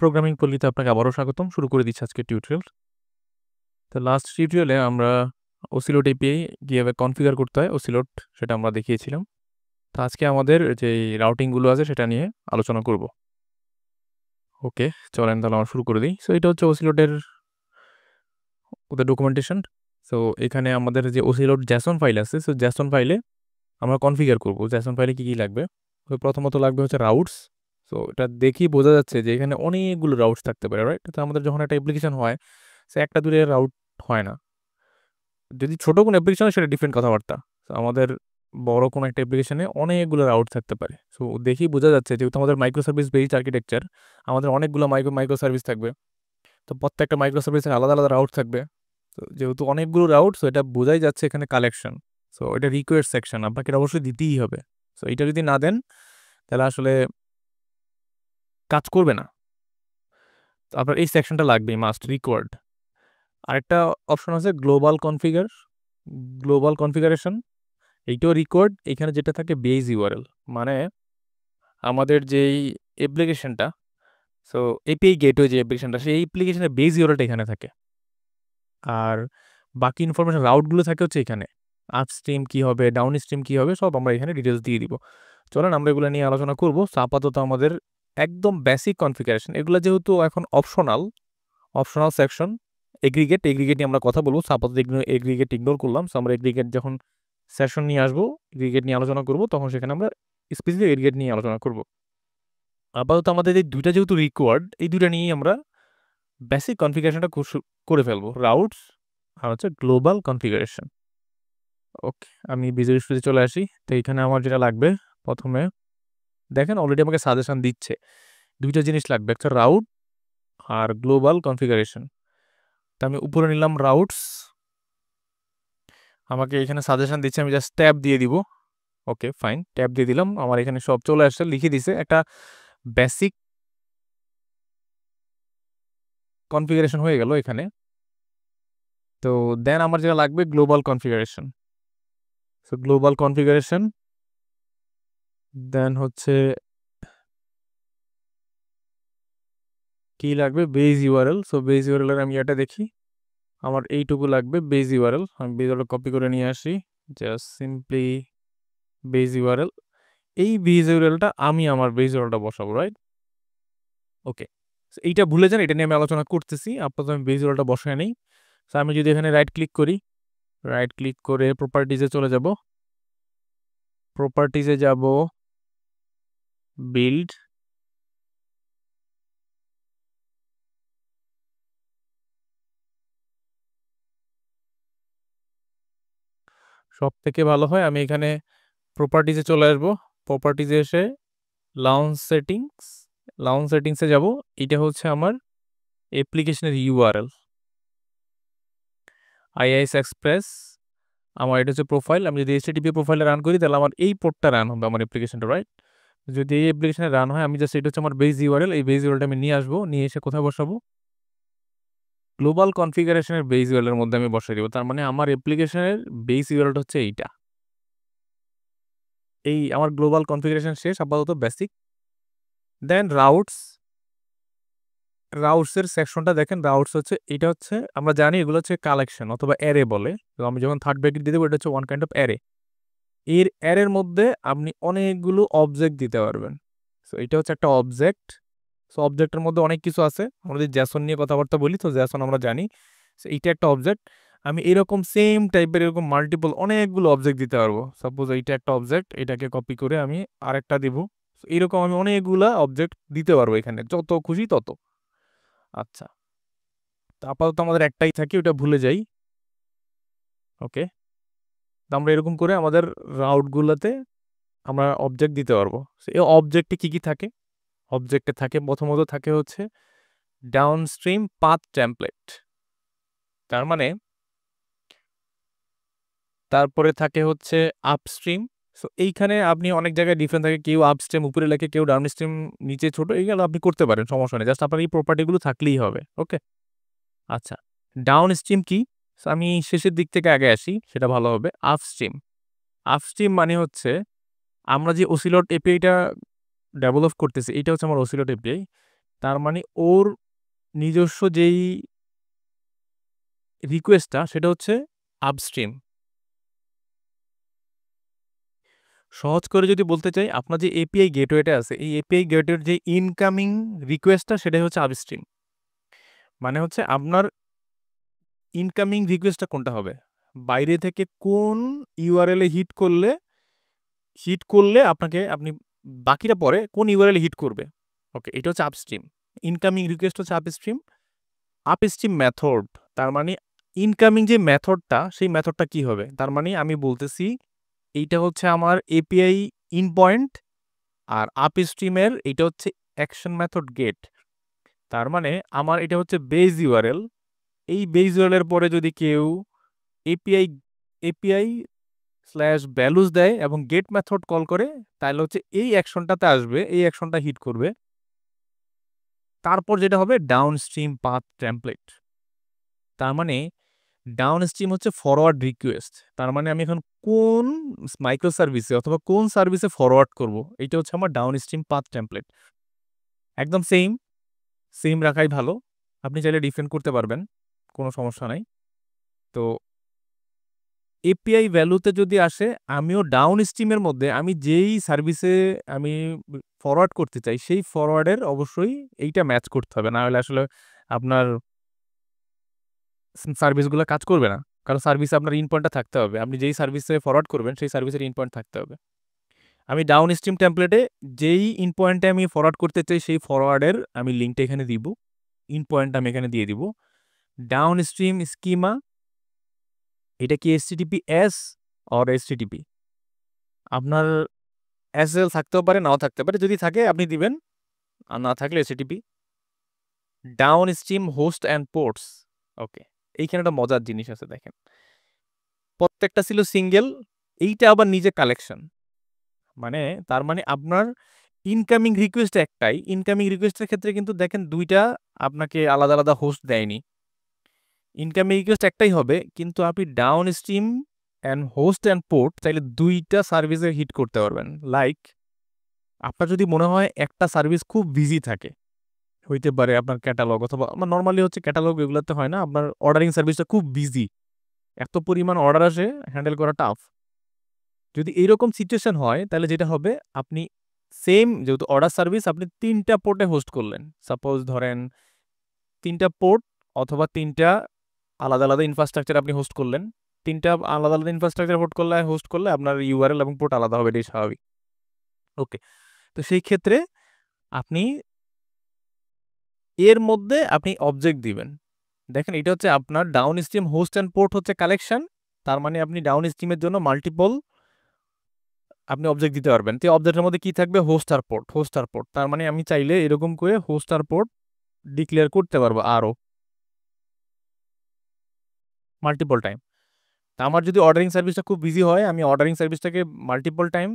Programming পল্লীতে আপনাকে আবারও স্বাগতম। শুরু করে দিচ্ছি আজকের টিউটোরিয়াল। তো লাস্ট টিউটোরিয়ালে আমরা অসিলোট এপিআই কীভাবে কনফিগার করতে হয় অসিলোট সেটা আমরা দেখিয়েছিলাম। তো আজকে আমাদের যে রাউটিংগুলো আছে সেটা নিয়ে আলোচনা করব। ওকে, চলেন তাহলে আমরা শুরু করে দিই। সো এটা হচ্ছে অসিলোটের ওদের ডকুমেন্টেশন। সো এখানে আমাদের যে অসিলোট জ্যাসন ফাইল আছে, সো জ্যাসন ফাইলে আমরা কনফিগার করব। জ্যাসন ফাইলে কী কী লাগবে? তো প্রথমত লাগবে হচ্ছে রাউটস। সো এটা দেখেই বোঝা যাচ্ছে যে এখানে অনেকগুলো রাউটস থাকতে পারে, রাইট? তো আমাদের যখন একটা অ্যাপ্লিকেশন হয় সে একটা দূরে রাউট হয় না। যদি ছোট কোনো অ্যাপ্লিকেশন হয় সেটা ডিফারেন্ট কথাবার্তা। তো আমাদের বড় কোনো একটা অ্যাপ্লিকেশনে অনেকগুলো রাউট থাকতে পারে। সো দেখেই বোঝা যাচ্ছে যেহেতু আমাদের মাইক্রো সার্ভিস বেসড আর্কিটেকচার, আমাদের অনেকগুলো মাইক্রো সার্ভিস থাকবে। তো প্রত্যেকটা মাইক্রো সার্ভিসের আলাদা আলাদা রাউট থাকবে। তো যেহেতু অনেকগুলো রাউট, সো এটা বোঝাই যাচ্ছে এখানে কালেকশন। সো এটা রিকোয়েস্ট সেকশন, আপনাকে এটা অবশ্যই দিতেই হবে। সো এটা যদি না দেন তাহলে আসলে কাজ করবে না। তো আপনার এই সেকশনটা লাগবেই, মাস্ট রিকোয়ার্ড। আরেকটা অপশন আছে গ্লোবাল কনফিগারেশন। এইটাও রিকোয়ার্ড। এখানে যেটা থাকে বেজ ইউআরএল, মানে আমাদের যেই অ্যাপ্লিকেশনটা, সো এপিআই গেটওয়ে যে অ্যাপ্লিকেশনটা, সেই অ্যাপ্লিকেশনের বেজ ইউআরএলটা এখানে থাকে। আর বাকি ইনফরমেশন রাউটগুলো থাকে হচ্ছে এখানে। আপস্ট্রিম কী হবে, ডাউন স্ট্রিম কী হবে, সব আমরা এখানে ডিটেলস দিয়ে দিব। চলেন আমরা এগুলো নিয়ে আলোচনা করবো। আপাতত আমাদের একদম বেসিক কনফিগারেশন, এগুলো যেহেতু এখন অপশনাল সেকশন। এগ্রিগেট নিয়ে আমরা কথা বলবো। আপাতত এগ্রিগেট ইগনোর করলাম। সো আমরা এগ্রিগেট যখন সেশন নিয়ে আসবো, এগ্রিগেট নিয়ে আলোচনা করবো, তখন সেখানে আমরা স্পেসিফিক এগ্রিগেট নিয়ে আলোচনা করবো। আপাতত আমাদের এই দুইটা যেহেতু রিকোয়ার্ড, এই দুইটা নিয়েই আমরা বেসিক কনফিগারেশনটা করে ফেলবো, রাউটস আর হচ্ছে গ্লোবাল কনফিগারেশন। ওকে, আমি ভিজুয়াল স্টুডিওতে চলে আসি। তো এখানে আমার যেটা লাগবে, প্রথমে দেখেন অলরেডি আমাকে সাজেশন দিচ্ছে দুইটা জিনিস লাগবে, একটা রাউট আর গ্লোবাল কনফিগারেশন। তো আমি উপরে নিলাম রাউটস, আমাকে এখানে সাজেশন দিচ্ছে, আমি জাস্ট ট্যাব দিয়ে দিব। ওকে ফাইন, ট্যাব দিয়ে দিলাম। আমার এখানে সব চলে আসছে, লিখে দিছে একটা বেসিক কনফিগারেশন হয়ে গেল এখানে। তো দেন আমার যেটা লাগবে global configuration. So global configuration, then হচ্ছে কি লাগবে, base URL. So base URL এর আমি এটা দেখি, আমার এইটুকু লাগবে বেজ ইউআরএল। আমি বেজ ইউআরএল কপি করে নিয়ে আসি, জাস্ট সিম্পলি বেজ ইউআরএল। এই বেজ ইউআরএলটা আমি আমার বেজ ইউআরএলটা বসাবো, রাইট? ওকে, এইটা ভুলে যান, এটা নিয়ে আমি আলোচনা করতেছি। আপাতত আমি বেজ ইউআরএলটা বসায় নেই। সো আমি যদি এখানে রাইট ক্লিক করি, রাইট ক্লিক করে প্রপার্টিজে চলে যাব, প্রপার্টিজে যাব, বিল্ড, সব থেকে ভালো হয় আমি এখানে প্রপার্টিজে চলে আসবো। প্রপার্টিজে এসে লাউঞ্জ সেটিংসে যাব। এটা হচ্ছে আমার অ্যাপ্লিকেশনের ইউআরএল, আইআইএস এক্সপ্রেস। আমার এটা হচ্ছে প্রোফাইল। আমি যদি এইচটিটিপি প্রোফাইলে রান করি তাহলে আমার এই পোর্টটা রান হবে, আমার অ্যাপ্লিকেশনটা, রাইট? যদি এই অ্যাপ্লিকেশনে রান হয়, আমি জাস্ট এটা হচ্ছে আমার বেজ ইউআরএল, এই বেজ ইউআরএলটা আমি নিয়ে আসবো, নিয়ে এসে কোথায় বসাবো, গ্লোবাল কনফিগারেশনের বেজ ইউআরএল এর মধ্যে আমি বসাই দিব। তার মানে আমার অ্যাপ্লিকেশনের বেজ ইউআরএলটা হচ্ছে এইটা। এই আমার গ্লোবাল কনফিগারেশন শেষ, আপাতত বেসিক। দেন রাউটসের সেকশনটা দেখেন। রাউটস হচ্ছে, এটা হচ্ছে আমরা জানি এগুলো হচ্ছে কালেকশন অথবা অ্যারে বলে। তো আমি যখন থার্ড ব্র্যাকেট দিয়ে দেবো, এটা হচ্ছে ওয়ান কাইন্ড অফ অ্যারে। এর অ্যারের মধ্যে আপনি অনেকগুলো অবজেক্ট দিতে পারবেন। সো এটা হচ্ছে একটা অবজেক্ট। সো অবজেক্টের মধ্যে অনেক কিছু আছে। আমরা যদি জ্যাসন নিয়ে কথাবার্তা বলি, তো জ্যাসন আমরা জানি। সো এইটা একটা অবজেক্ট। আমি এরকম সেম টাইপের এরকম মাল্টিপল অনেকগুলো অবজেক্ট দিতে পারবো। সাপোজ এইটা একটা অবজেক্ট, এটাকে কপি করে আমি আরেকটা দিব। এইরকম আমি অনেকগুলা অবজেক্ট দিতে পারবো এখানে, যত খুশি তত। আচ্ছা, তো আপাতত আমাদের একটাই থাকে, ওটা ভুলে যাই। ওকে, তো আমরা এরকম করে আমাদের রাউটগুলোতে আমরা অবজেক্ট দিতে পারবো। এই অবজেক্টে কি কি থাকে? অবজেক্টে থাকে, প্রথমত থাকে হচ্ছে ডাউনস্ট্রিম পাথ টেমপ্লেট। তার মানে তারপরে থাকে হচ্ছে আপস্ট্রিম। সো এইখানে আপনি অনেক জায়গায় ডিফারেন্ট থাকে, কেউ আপস্ট্রিম উপরে লেখে, কেউ ডাউনস্ট্রিম নিচে ছোট, এইগুলো আপনি করতে পারেন, সমস্যা নেই। জাস্ট আপনার এই প্রপার্টিগুলো থাকলেই হবে। ওকে, আচ্ছা, ডাউনস্ট্রিম কি? আমি শেষের দিক থেকে আগে আসি, সেটা ভালো হবে। আপস্ট্রিম মানে হচ্ছে আমরা যে অসিলোট এপিআইটা ডেভেলপ করতেছি, এটা হচ্ছে আমার অসিলোট এপিআই। তার মানে ওর নিজস্ব যেই রিকোয়েস্টটা সেটা হচ্ছে আপস্ট্রিম। সহজ করে যদি বলতে চাই, আপনার যে এপিআই গেটওয়েটা আছে, এই এপিআই গেটওয়ের যে ইনকামিং রিকোয়েস্টটা সেটাই হচ্ছে আপস্ট্রিম। মানে হচ্ছে আপনার ইনকামিং রিকোয়েস্টটা কোনটা হবে, বাইরে থেকে কোন ইউআরএল এ হিট করলে আপনি বাকিটা পরে কোন ইউআরএল হিট করবে। ওকে, এটা হচ্ছে আপস্ট্রিম। ইনকামিং রিকোয়েস্ট হচ্ছে আপস্ট্রিম মেথড। তার মানে ইনকামিং যে মেথডটা, সেই মেথডটা কি হবে, তার মানে আমি বলতেছি এইটা হচ্ছে আমার এপিআই ইন পয়েন্ট, আর আপস্ট্রিমের এটা হচ্ছে অ্যাকশন মেথড গেট। তার মানে আমার এটা হচ্ছে বেজ ইউআরএল। এই বেজ ইউআরএল এর পরে যদি কেউ এপিআই এপিআই স্ল্যাশ ভ্যালুস দেয় এবং গেট মেথড কল করে, তাহলে হচ্ছে এই অ্যাকশনটাতে আসবে, এই অ্যাকশনটা হিট করবে। তারপর যেটা হবে ডাউনস্ট্রিম পাথ টেমপ্লেট। তার মানে ডাউনস্ট্রিম হচ্ছে ফরওয়ার্ড রিকোয়েস্ট। তার মানে আমি এখন কোন মাইক্রো সার্ভিসে অথবা কোন সার্ভিসে ফরওয়ার্ড করব, এটা হচ্ছে আমার ডাউনস্ট্রিম পাথ টেমপ্লেট। একদম সেম রাখাই ভালো। আপনি চাইলে ডিফারেন্ট করতে পারবেন, কোনো সমস্যা নাই। তো এপিআই ভ্যালুতে যদি আসে, আমিও ডাউন স্ট্রিমের মধ্যে আমি যেই সার্ভিসে আমি ফরওয়ার্ড করতে চাই, সেই ফরওয়ার্ডের অবশ্যই এইটা ম্যাচ করতে হবে, না হলে আসলে আপনার সার্ভিসগুলো কাজ করবে না। কারণ সার্ভিসে আপনার ইন পয়েন্টটা থাকতে হবে, আপনি যেই সার্ভিসে ফরওয়ার্ড করবেন সেই সার্ভিসের ইন পয়েন্ট থাকতে হবে। আমি ডাউন স্ট্রিম টেমপ্লেটে যেই ইন পয়েন্টে আমি ফরওয়ার্ড করতে চাই সেই ফরওয়ার্ডের আমি লিঙ্কটা এখানে দিব, ইন পয়েন্টটা আমি এখানে দিয়ে দিব। ডাউন স্ট্রিম স্কিমা, এটা কি এসটিটিপি এস অর এসটিটিপি, আপনার এসএল থাকতেও পারে, নাও থাকতে পারে, যদি থাকে আপনি দিবেন, আর না থাকলে STP. Downstream host and ports. Okay, এইখানে একটা মজার জিনিস আছে, দেখেন প্রত্যেকটা ছিল সিঙ্গেল, এইটা আবার নিজে কালেকশন। মানে তার মানে আপনার ইনকামিং রিকোয়েস্ট একটাই, ইনকামিং রিকোয়েস্টের ক্ষেত্রে কিন্তু দেখেন দুইটা আপনাকে আলাদা আলাদা হোস্ট দেয়নি, ইনকামিং রিকোয়েস্ট একটাই হবে, কিন্তু আপনি down stream and host and port চাইলে দুইটা সার্ভিসে হিট করতে পারবেন। লাইক আপনার যদি মনে হয় একটা সার্ভিস খুব বিজি থাকে, হইতে পারে আপনার ক্যাটালগ, অথবা নর্মালি হচ্ছে ক্যাটালগ এগুলোতে হয় না, আপনার অর্ডারিং সার্ভিসটা খুব বিজি, এত পরিমাণ অর্ডার আসে, হ্যান্ডেল করা টাফ। যদি এইরকম সিচুয়েশন হয়, তাহলে যেটা হবে, আপনি সেম যেহেতু অর্ডার সার্ভিস আপনি তিনটা পোর্টে হোস্ট করলেন, সাপোজ ধরেন তিনটা পোর্ট অথবা তিনটা আলাদা আলাদা ইনফ্রাস্ট্রাকচার আপনি হোস্ট করলেন। তিনটা আলাদা আলাদা ইনফ্রাস্ট্রাকচার হোস্ট করলে আপনার ইউআরএল এবং পোর্ট আলাদা হবে, এটাই স্বাভাবিক। ওকে, তো সেই ক্ষেত্রে আপনি এর মধ্যে আপনি অবজেক্ট দিবেন। দেখেন এটা হচ্ছে আপনার down stream host and port হচ্ছে কালেকশন। তার মানে আপনি ডাউন স্ট্রিমের জন্য মাল্টিপল আপনি অবজেক্ট দিতে পারবেন। তো অবজেক্টের মধ্যে কি থাকবে, হোস্ট আর পোর্ট। তার মানে আমি চাইলে এরকম করে হোস্ট আর পোর্ট ডিক্লেয়ার করতে পারবো আরও মাল্টিপল টাইম। তা আমার যদি অর্ডারিং সার্ভিসটা খুব বিজি হয়, আমি অর্ডারিং সার্ভিসটাকে মাল্টিপল টাইম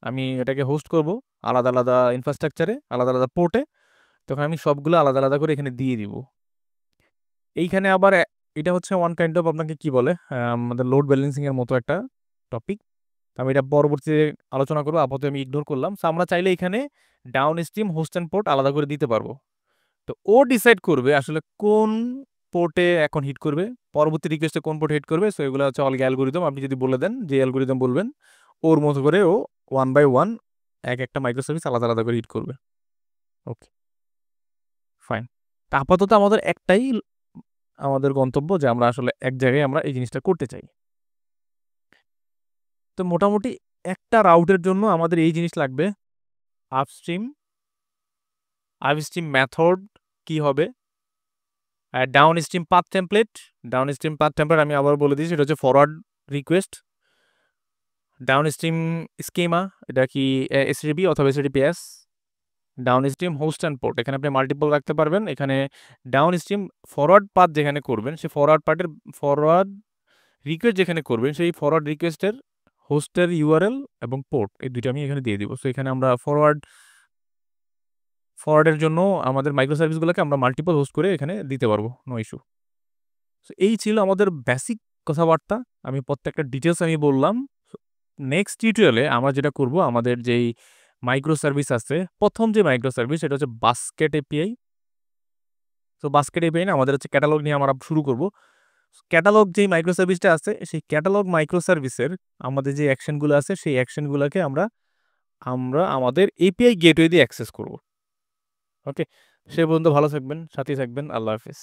আমি এটাকে হোস্ট করব আলাদা আলাদা ইনফ্রাস্ট্রাকচারে, আলাদা আলাদা পোর্টে, তখন আমি সবগুলো আলাদা আলাদা করে এখানে দিয়ে দিব। এইখানে আবার এটা হচ্ছে ওয়ান কাইন্ড অফ আপনাকে কি বলে, আমাদের লোড ব্যালেন্সিং এর মতো একটা টপিক। আমি এটা পরবর্তীতে আলোচনা করবো, আপাতত আমি ইগনোর করলাম। সো আমরা চাইলে এখানে down stream host and port আলাদা করে দিতে পারবো। তো ও ডিসাইড করবে আসলে কোন পোর্টে এখন হিট করবে, পরবর্তী রিকোয়েস্টে কোন পোর্টে হিট করবে। সো এগুলো হচ্ছে অল অ্যালগোরিদম, আপনি যদি বলে দেন যে অ্যালগোরিদম বলবেন, ওর মতো করে ও ওয়ান বাই ওয়ান এক একটা মাইক্রো সার্ভিস আলাদা আলাদা করে হিট করবে। ওকে, ফাইন। আপাতত আমাদের একটাই আমাদের গন্তব্য, যে আমরা আসলে এক জায়গায় আমরা এই জিনিসটা করতে চাই। তো মোটামুটি একটা রাউটের জন্য আমাদের এই জিনিস লাগবে, আপস্ট্রিম মেথড কি হবে, ডাউন স্ট্রিম পাথ টেমপ্লেট। আমি আবার বলে দিচ্ছি, এটা হচ্ছে forward request. Downstream schema, এটা কি এসটিপি অথবা STPS. Downstream host and port, এখানে আপনি মাল্টিপল রাখতে পারবেন। এখানে ডাউন স্ট্রিম ফরওয়ার্ড পাথ যেখানে করবেন, সেই ফরওয়ার্ড রিকোয়েস্ট যেখানে করবেন, সেই ফরওয়ার্ড রিকোয়েস্টের হোস্টের ইউআরএল এবং পোর্ট, এই দুইটা আমি এখানে দিয়ে দিব। সো এখানে আমরা ফরওয়ার্ডের জন্য আমাদের মাইক্রো সার্ভিসগুলোকে আমরা মাল্টিপল হোস্ট করে এখানে দিতে পারবো, নো ইস্যু। সো এই ছিল আমাদের বেসিক কথাবার্তা, আমি প্রত্যেকটা ডিটেলস আমি বললাম। নেক্সট টিউটোরিয়ালে আমরা যেটা করব, আমাদের যেই মাইক্রো সার্ভিস আছে। প্রথম যে মাইক্রো সার্ভিস সেটা হচ্ছে বাস্কেট এপিআই। তো বাস্কেট এপিআই না আমাদের হচ্ছে ক্যাটালগ নিয়ে আমরা শুরু করব। ক্যাটালগ যেই মাইক্রো সার্ভিসটা আছে সেই ক্যাটালগ মাইক্রো সার্ভিসের আমাদের যে অ্যাকশনগুলো আছে সেই অ্যাকশনগুলোকে আমরা আমরা আমাদের এপিআই গেটওয়ে দিয়ে অ্যাক্সেস করব। ওকে, সে পর্যন্ত ভালো থাকবেন, সাথে থাকবেন। আল্লাহ হাফেজ।